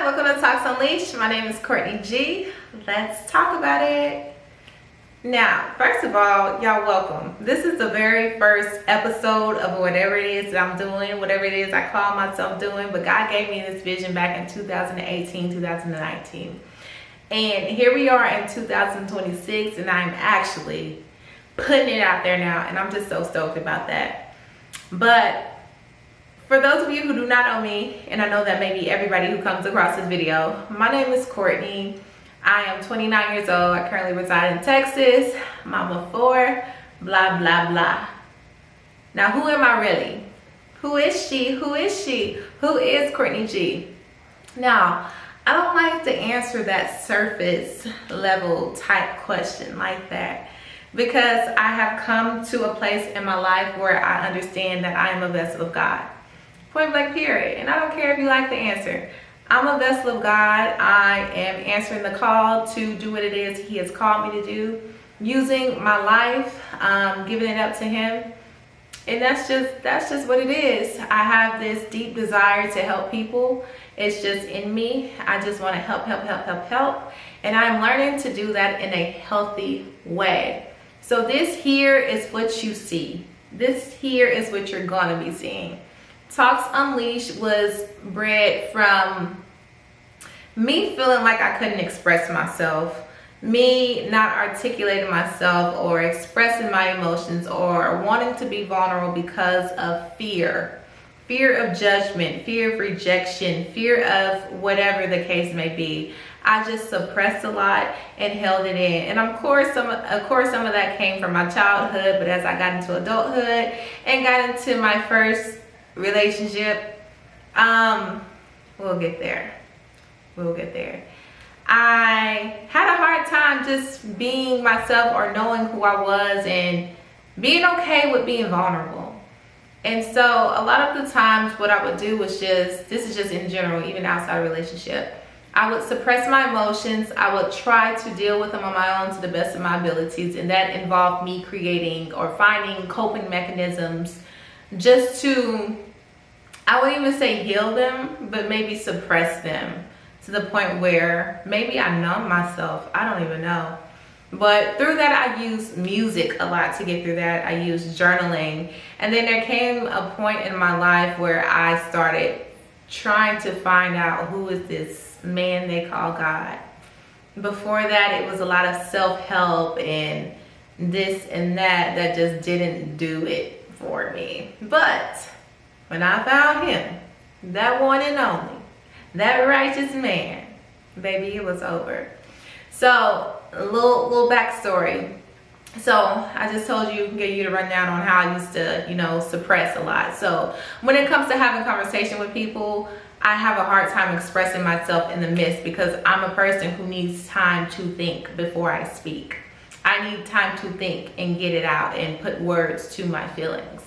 welcome to Talks Unleashed. My name is Courtney G. Let's talk about it. Now, first of all, y'all welcome. This is the very first episode of whatever it is that I'm doing, whatever it is I call myself doing, but God gave me this vision back in 2018, 2019. And here we are in 2026, and I'm actually putting it out there now, and I'm just so stoked about that. But for those of you who do not know me, and I know that maybe everybody who comes across this video, my name is Courtney. I am 29 years old. I currently reside in Texas. Mama of 4, blah, blah, blah. Now, who am I really? Who is she? Who is she? Who is Courtney G? Now, I don't like to answer that surface level type question like that, because I have come to a place in my life where I understand that I am a vessel of God. Point blank period. And I don't care if you like the answer. I'm a vessel of God. I am answering the call to do what it is He has called me to do, using my life, giving it up to Him. And that's just what it is. I have this deep desire to help people. It's just in me. I just want to help. And I'm learning to do that in a healthy way. So this here is what you see. This here is what you're going to be seeing. Talks Unleashed was bred from me feeling like I couldn't express myself, me not articulating myself or expressing my emotions or wanting to be vulnerable because of fear of judgment, fear of rejection, fear of whatever the case may be. I just suppressed a lot and held it in. And of course some of that came from my childhood, but as I got into adulthood and got into my first relationship, we'll get there. I had a hard time just being myself or knowing who I was and being okay with being vulnerable. And so a lot of the times what I would do was this is just in general, even outside a relationship, I would suppress my emotions. I would try to deal with them on my own to the best of my abilities, and that involved me creating or finding coping mechanisms just to, I wouldn't even say heal them, but maybe suppress them to the point where maybe I numb myself. I don't even know. But through that, I used music a lot to get through that. I used journaling. And then there came a point in my life where I started trying to find out who is this man they call God. Before that, it was a lot of self-help and this and that just didn't do it for me. But when I found Him, that one and only, that righteous man, baby, it was over. So a little backstory. So I just told you, gave you the rundown on how I used to, suppress a lot. So when it comes to having conversation with people, I have a hard time expressing myself in the midst, because I'm a person who needs time to think before I speak. I need time to think and get it out and put words to my feelings.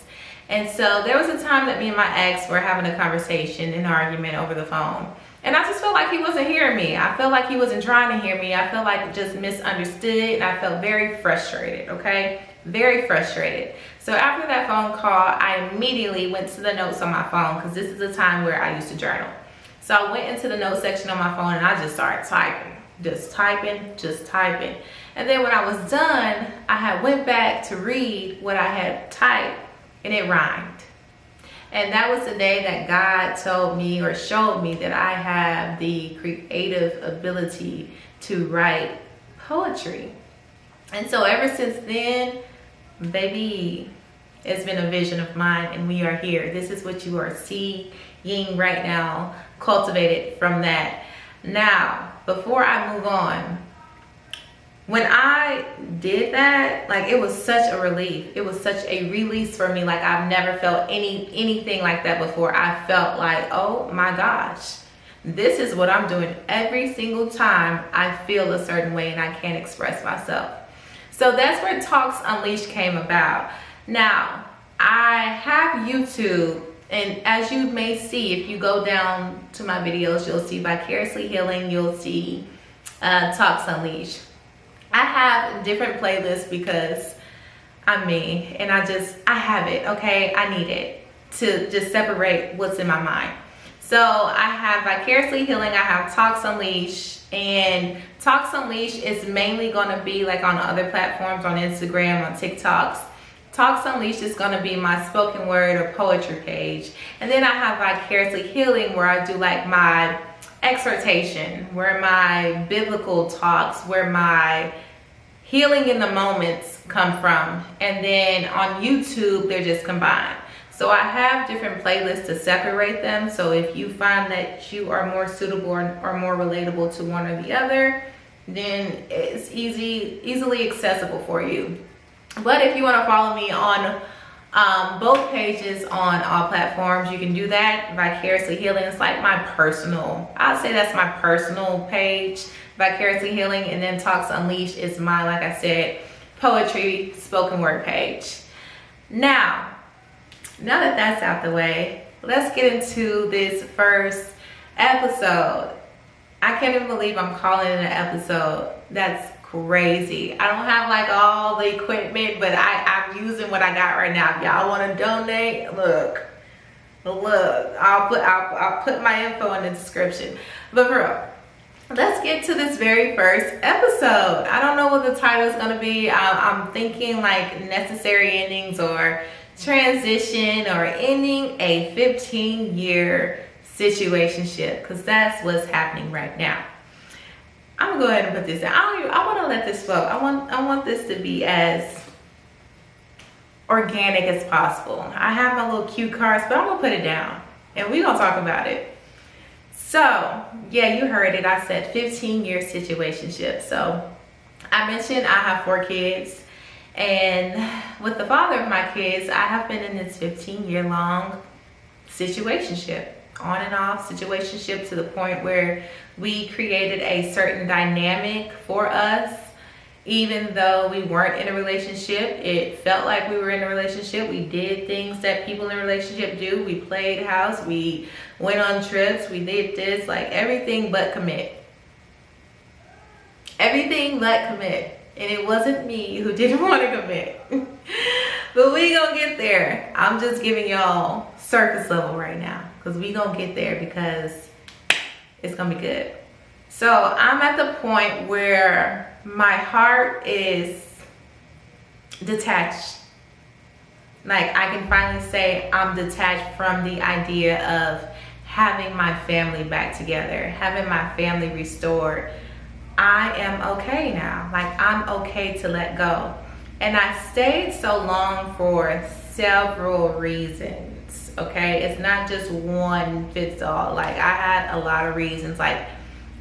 And so there was a time that me and my ex were having a conversation, an argument over the phone. And I just felt like he wasn't hearing me. I felt like he wasn't trying to hear me. I felt like just misunderstood, and I felt very frustrated, okay? Very frustrated. So after that phone call, I immediately went to the notes on my phone, because this is the time where I used to journal. So I went into the notes section on my phone and I just started typing. Just typing. And then when I was done, I had went back to read what I had typed, and it rhymed. And that was the day that God told me or showed me that I have the creative ability to write poetry. And so ever since then, baby, it's been a vision of mine, and we are here. This is what you are seeing right now, cultivated from that. Now, before I move on, when I did that, like, it was such a relief. It was such a release for me. Like, I've never felt anything like that before. I felt like, oh my gosh, this is what I'm doing every single time I feel a certain way and I can't express myself. So that's where Talks Unleashed came about. Now, I have YouTube, and as you may see, if you go down to my videos, you'll see Vicariously Healing, you'll see Talks Unleashed. I have different playlists because I'm me, and I have it, okay? I need it to just separate what's in my mind. So I have Vicariously Healing, I have Talks Unleashed, and Talks Unleashed is mainly going to be like on other platforms, on Instagram, on TikToks. Talks Unleashed is going to be my spoken word or poetry page. And then I have Vicariously Healing, where I do like my exhortation, where my biblical talks, where my healing in the moments come from. And then on YouTube, they're just combined. So I have different playlists to separate them. So if you find that you are more suitable or more relatable to one or the other, then it's easily accessible for you. But if you want to follow me on both pages on all platforms, you can do that. Vicariously Healing is like my personal, I'd say that's my personal page, Vicariously Healing. And then Talks Unleashed is my, like I said, poetry spoken word page. Now that that's out the way, let's get into this first episode. I can't even believe I'm calling it an episode. That's crazy. I don't have like all the equipment, but I'm using what I got right now. If y'all want to donate, look, I'll put my info in the description. But for real, let's get to this very first episode. I don't know what the title is going to be. I'm thinking like necessary endings or transition or ending a 15-year situationship, because that's what's happening right now. I'm gonna go ahead and put this down. I want to let this flow. I want this to be as organic as possible. I have my little cue cards, but I'm gonna put it down and we're gonna talk about it. So yeah, you heard it. I said 15-year situationship. So I mentioned I have 4 kids. And with the father of my kids, I have been in this 15-year long situationship, on and off situationship, to the point where we created a certain dynamic for us. Even though we weren't in a relationship, it felt like we were in a relationship. We did things that people in a relationship do. We played house, we went on trips, we did this, like everything but commit. Everything but commit. And it wasn't me who didn't want to commit. But we gonna get there. I'm just giving y'all surface level right now, because we gonna get there, because it's gonna be good. So I'm at the point where my heart is detached. Like, I can finally say I'm detached from the idea of having my family back together, having my family restored. I am okay now. Like, I'm okay to let go. And I stayed so long for several reasons, okay? It's not just one fits all. Like, I had a lot of reasons. Like,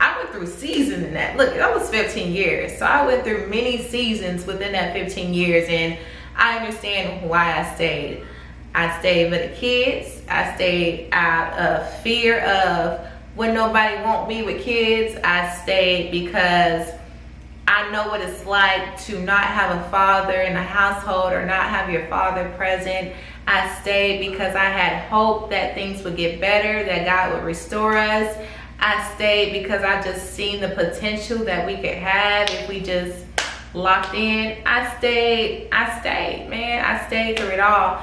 I went through seasons in that. Look, that was 15 years. So I went through many seasons within that 15 years, and I understand why I stayed. I stayed for the kids. I stayed out of fear of when nobody want me with kids. I stayed because I know what it's like to not have a father in the household, or not have your father present. I stayed because I had hope that things would get better, that God would restore us. I stayed because I just seen the potential that we could have if we just locked in. I stayed, man. I stayed through it all.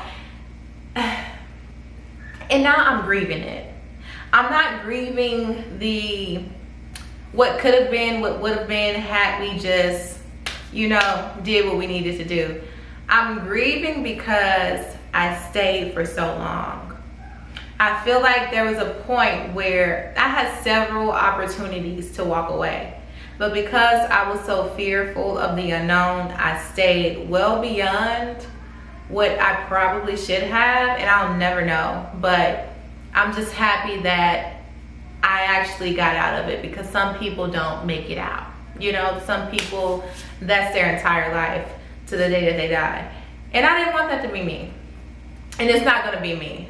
And now I'm grieving it. I'm not grieving the what could have been, what would have been had we just, did what we needed to do. I'm grieving because I stayed for so long. I feel like there was a point where I had several opportunities to walk away. But because I was so fearful of the unknown, I stayed well beyond what I probably should have, and I'll never know. But I'm just happy that I actually got out of it, because some people don't make it out. Some people, that's their entire life to the day that they die. And I didn't want that to be me. And it's not gonna be me.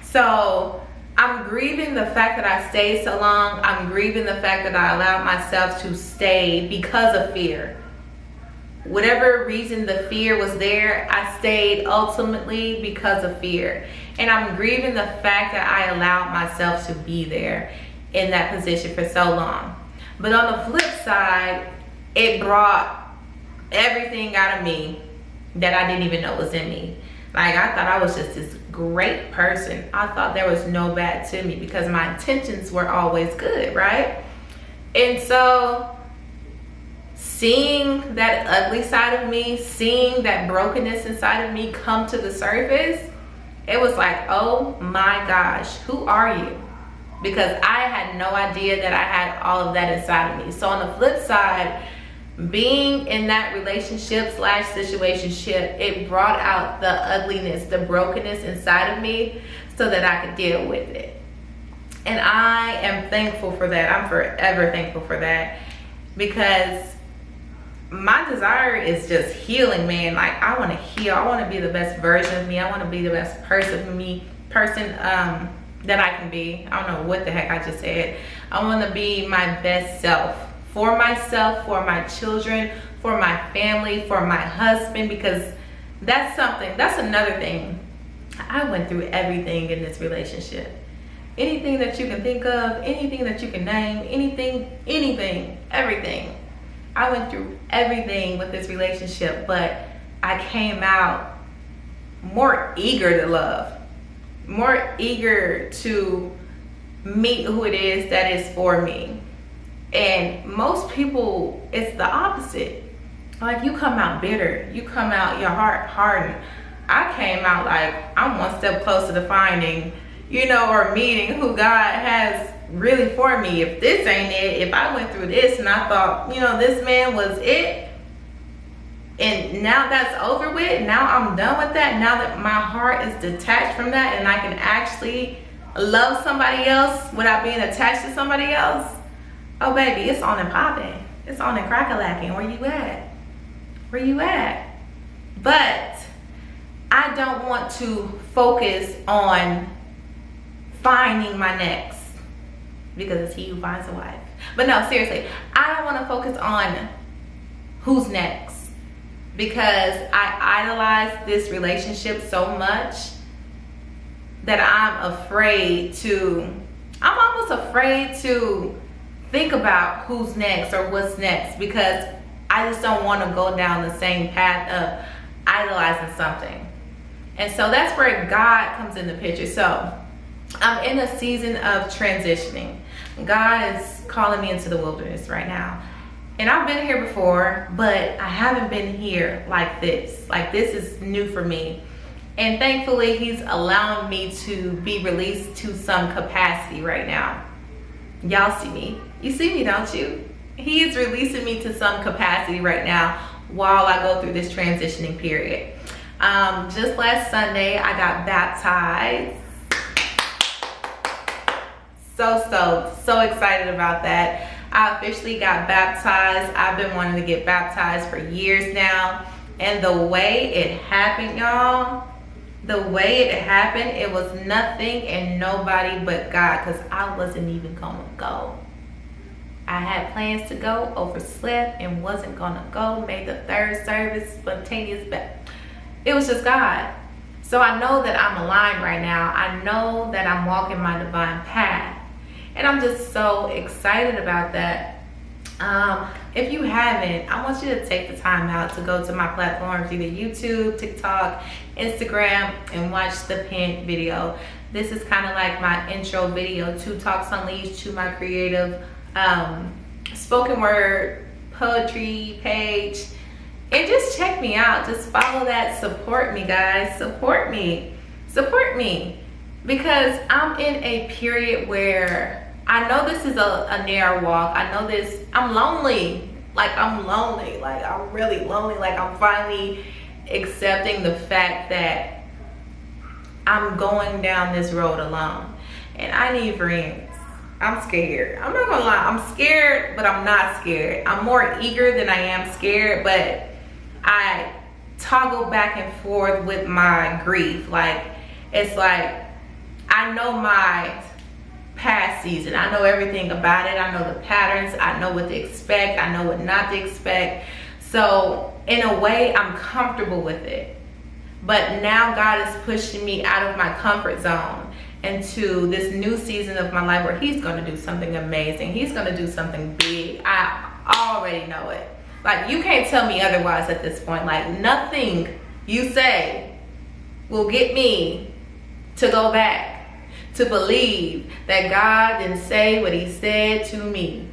So I'm grieving the fact that I stayed so long. I'm grieving the fact that I allowed myself to stay because of fear. Whatever reason the fear was there, I stayed ultimately because of fear. And I'm grieving the fact that I allowed myself to be there in that position for so long. But on the flip side, it brought everything out of me that I didn't even know was in me. Like, I thought I was just this great person. I thought there was no bad to me because my intentions were always good, right? And so seeing that ugly side of me, seeing that brokenness inside of me come to the surface, it was like, oh my gosh, who are you? Because I had no idea that I had all of that inside of me. So on the flip side, being in that relationship / situationship, it brought out the ugliness, the brokenness inside of me so that I could deal with it. And I am thankful for that. I'm forever thankful for that, because my desire is just healing, man. Like, I want to heal. I want to be the best version of me. I want to be the best person that I can be. I don't know what the heck I just said. I want to be my best self for myself, for my children, for my family, for my husband, because that's another thing. I went through everything in this relationship. Anything that you can think of, anything that you can name, anything, everything. I went through everything with this relationship, but I came out more eager to love, more eager to meet who it is that is for me. And most people, it's the opposite. Like, you come out bitter, you come out your heart hardened. I came out like I'm one step closer to finding, or meeting who God has really for me. If this ain't it, if I went through this and I thought, this man was it, and now that's over with, now I'm done with that, now that my heart is detached from that and I can actually love somebody else without being attached to somebody else, oh baby, it's on and popping. It's on and crack-a-lacking. Where you at? But I don't want to focus on finding my next, because it's he who finds a wife. But no, seriously, I don't want to focus on who's next, because I idolize this relationship so much that I'm almost afraid to think about who's next or what's next, because I just don't want to go down the same path of idolizing something. And so that's where God comes in the picture. So I'm in a season of transitioning. God is calling me into the wilderness right now. And I've been here before, but I haven't been here like this. Like, this is new for me. And thankfully, he's allowing me to be released to some capacity right now. Y'all see me. You see me, don't you? He is releasing me to some capacity right now while I go through this transitioning period. Just last Sunday, I got baptized. So excited about that. I officially got baptized. I've been wanting to get baptized for years now. And the way it happened, y'all, it was nothing and nobody but God, because I wasn't even gonna go. I had plans to go, overslept, and wasn't gonna go. Made the third service spontaneous, but it was just God. So I know that I'm aligned right now. I know that I'm walking my divine path. And I'm just so excited about that. If you haven't, I want you to take the time out to go to my platforms, either YouTube, TikTok, Instagram, and watch the pinned video. This is kind of like my intro video to Talks Unleashed, to my creative spoken word poetry page. And just check me out. Just follow that. Support me, guys. Support me. Because I'm in a period where I know this is a narrow walk. I know this. I'm lonely. I'm really lonely. I'm finally accepting the fact that I'm going down this road alone. And I need friends. I'm scared. I'm not gonna lie. I'm scared, but I'm not scared. I'm more eager than I am scared, but I toggle back and forth with my grief. It's like, I know my past season. I know everything about it. I know the patterns. I know what to expect. I know what not to expect. So in a way, I'm comfortable with it. But now God is pushing me out of my comfort zone into this new season of my life where he's going to do something amazing. He's going to do something big. I already know it. You can't tell me otherwise at this point. Nothing you say will get me to go back, to believe that God didn't say what he said to me.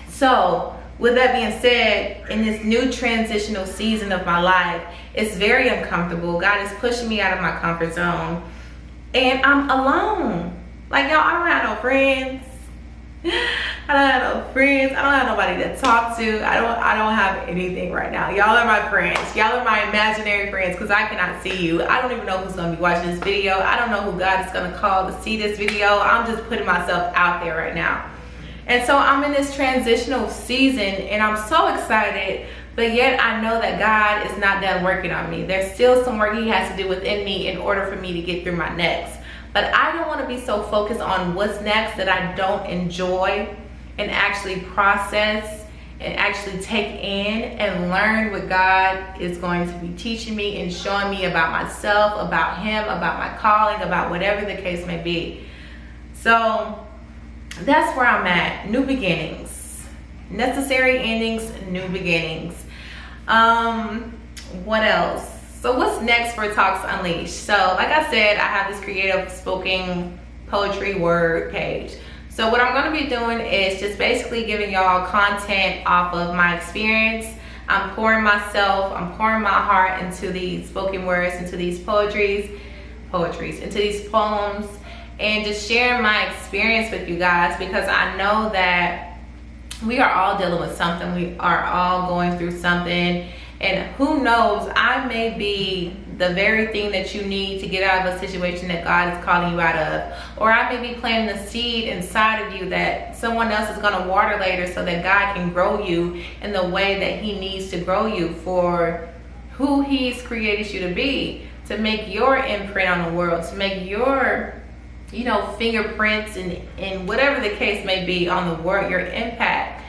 So with that being said, in this new transitional season of my life, it's very uncomfortable. God is pushing me out of my comfort zone, and I'm alone. Like, y'all, I don't have no friends. I don't have no friends. I don't have nobody to talk to. I don't have anything right now. Y'all are my friends. Y'all are my imaginary friends, because I cannot see you. I don't even know who's going to be watching this video. I don't know who God is going to call to see this video. I'm just putting myself out there right now. And so I'm in this transitional season, and I'm so excited, but yet I know that God is not done working on me. There's still some work he has to do within me in order for me to get through my next. But I don't want to be so focused on what's next that I don't enjoy and actually process and actually take in and learn what God is going to be teaching me and showing me about myself, about him, about my calling, about whatever the case may be. So that's where I'm at. New beginnings. Necessary endings, new beginnings. What else? So what's next for Talks Unleashed? So like I said, I have this creative spoken poetry word page. So what I'm going to be doing is just basically giving y'all content off of my experience. I'm pouring my heart into these spoken words, into these poetries, into these poems, and just sharing my experience with you guys, because I know that we are all dealing with something. We are all going through something. And who knows, I may be the very thing that you need to get out of a situation that God is calling you out of. Or I may be planting a seed inside of you that someone else is going to water later, so that God can grow you in the way that he needs to grow you for who he's created you to be, to make your imprint on the world, to make your, you know, fingerprints and whatever the case may be on the world, your impact.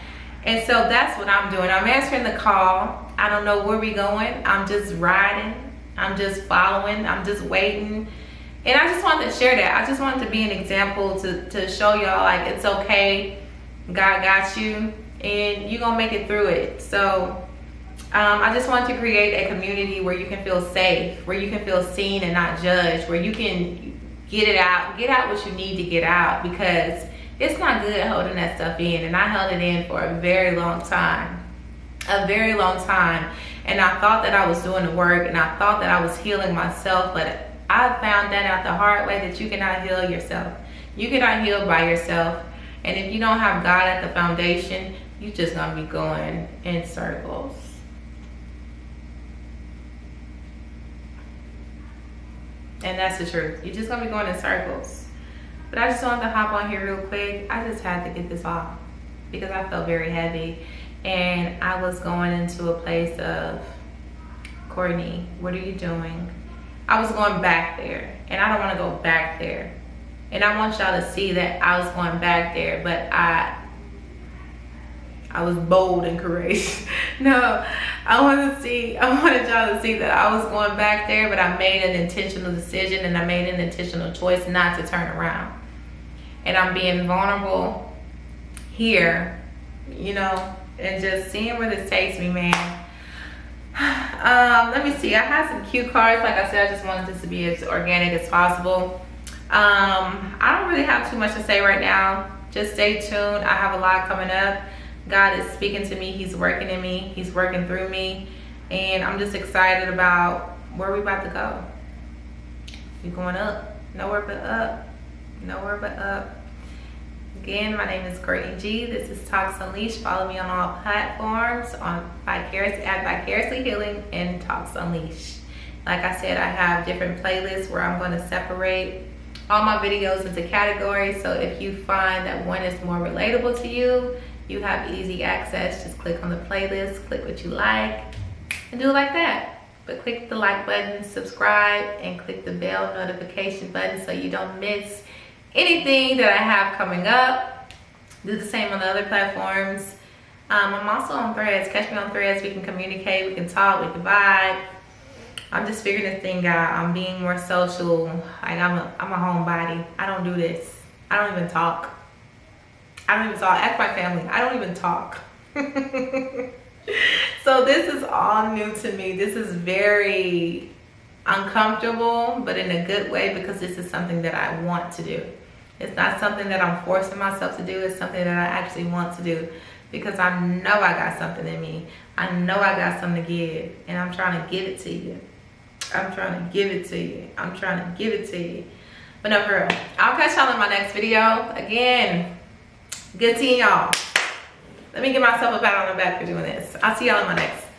And so that's what I'm doing. I'm answering the call. I don't know where we're going. I'm just riding. I'm just following. I'm just waiting. And I just wanted to share that. I just wanted to be an example to show y'all, like, it's okay. God got you, and you're going to make it through it. So I just wanted to create a community where you can feel safe, where you can feel seen and not judged, where you can get out what you need to get out, because it's not good holding that stuff in. And I held it in for a very long time. And I thought that I was doing the work, and I thought that I was healing myself, but I found that out the hard way, that you cannot heal yourself. You cannot heal by yourself. And if you don't have God at the foundation, you're just gonna be going in circles. And that's the truth. You're just gonna be going in circles. But I just wanted to hop on here real quick. I just had to get this off because I felt very heavy. And I was going into a place of, Courtney, what are you doing? I was going back there, and I don't want to go back there. And I want y'all to see that I was going back there, but I was bold and courageous. No, I wanted y'all to see that I was going back there, but I made an intentional decision, and I made an intentional choice not to turn around. And I'm being vulnerable here, you know, and just seeing where this takes me, man. Let me see. I have some cue cards. Like I said, I just wanted this to be as organic as possible. I don't really have too much to say right now. Just stay tuned. I have a lot coming up. God is speaking to me. He's working in me. He's working through me. And I'm just excited about where we're about to go. We're going up. Nowhere but up. Nowhere but up. Again, my name is Courtney G. This is Talks Unleashed. Follow me on all platforms on Vicariously Healing and Talks Unleashed. Like I said, I have different playlists where I'm going to separate all my videos into categories. So if you find that one is more relatable to you, you have easy access. Just click on the playlist, click what you like, and do it like that. But click the like button, subscribe, and click the bell notification button so you don't miss anything that I have coming up. Do the same on the other platforms. I'm also on Threads. Catch me on Threads. We can communicate, we can talk, we can vibe. I'm just figuring this thing out. I'm being more social. Like I'm a homebody. I don't do this. I don't even talk. Ask my family. I don't even talk. So this is all new to me. This is very uncomfortable, but in a good way, because this is something that I want to do. It's not something that I'm forcing myself to do. It's something that I actually want to do, because I know I got something in me. I know I got something to give, and I'm trying to give it to you. I'm trying to give it to you. I'm trying to give it to you. But no, for real, I'll catch y'all in my next video. Again, good seeing y'all. Let me give myself a pat on the back for doing this. I'll see y'all in my next.